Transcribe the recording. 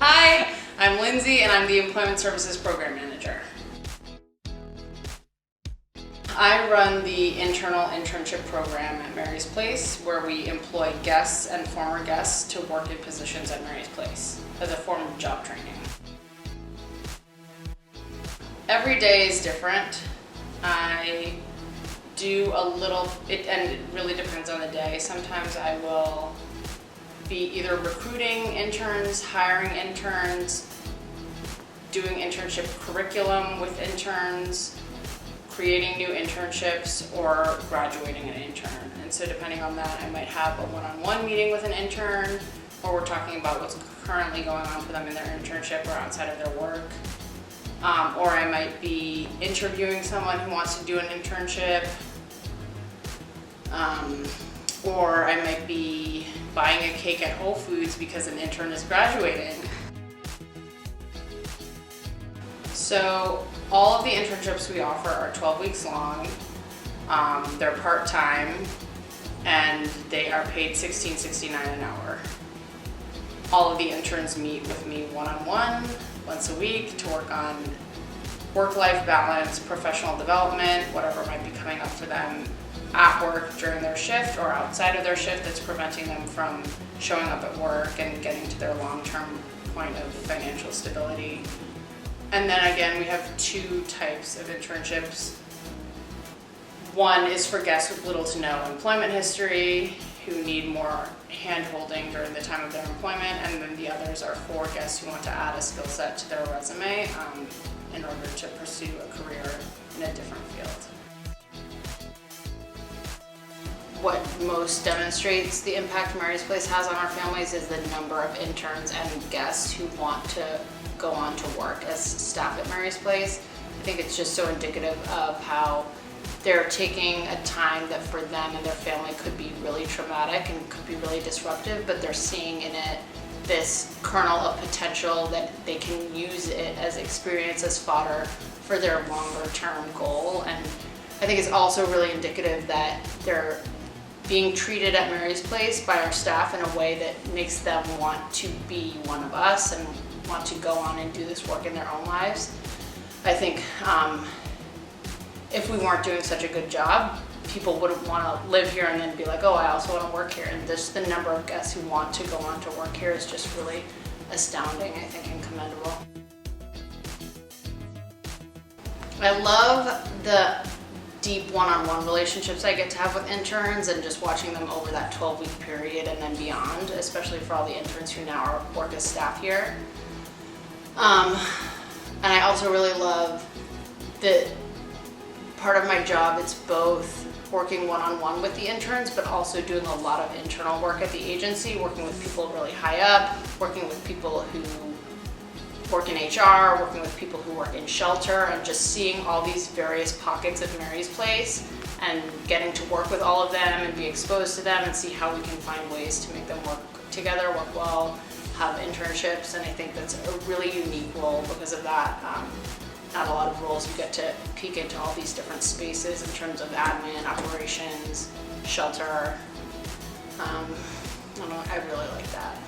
Hi, I'm Lindsay and I'm the Employment Services Program Manager. I run the internal internship program at Mary's Place, where we employ guests and former guests to work in positions at Mary's Place as a form of job training. Every day is different. I do a little, and it really depends on the day. Sometimes I will be either recruiting interns, hiring interns, doing internship curriculum with interns, creating new internships, or graduating an intern. And so depending on that, I might have a one-on-one meeting with an intern, or we're talking about what's currently going on for them in their internship or outside of their work. Or I might be interviewing someone who wants to do an internship, or I might be buying a cake at Whole Foods because an intern is graduating. So all of the internships we offer are 12 weeks long. They're part-time and they are paid $16.69 an hour. All of the interns meet with me one-on-one once a week to work on work-life balance, professional development, whatever might be coming up for them at work during their shift or outside of their shift that's preventing them from showing up at work and getting to their long-term point of financial stability. And then again, we have two types of internships. One is for guests with little to no employment history who need more hand-holding during the time of their employment, and then the others are for guests who want to add a skill set to their resume in order to pursue a career in a different field. What most demonstrates the impact Mary's Place has on our families is the number of interns and guests who want to go on to work as staff at Mary's Place. I think it's just so indicative of how they're taking a time that for them and their family could be really traumatic and could be really disruptive, but they're seeing in it this kernel of potential that they can use it as experience, as fodder for their longer term goal. And I think it's also really indicative that they're being treated at Mary's Place by our staff in a way that makes them want to be one of us and want to go on and do this work in their own lives. I think if we weren't doing such a good job, people wouldn't want to live here and then be like, oh, I also want to work here. And this, the number of guests who want to go on to work here is just really astounding, I think, and commendable. I love the deep one-on-one relationships I get to have with interns and just watching them over that 12-week period and then beyond, especially for all the interns who now work as staff here. And I also really love that part of my job, it's both working one-on-one with the interns, but also doing a lot of internal work at the agency, working with people really high up, working with people who work in HR, working with people who work in shelter, and just seeing all these various pockets of Mary's Place and getting to work with all of them and be exposed to them and see how we can find ways to make them work together, work well, have internships. And I think that's a really unique role because of that. Not a lot of roles you get to peek into all these different spaces in terms of admin, operations, shelter. I really like that.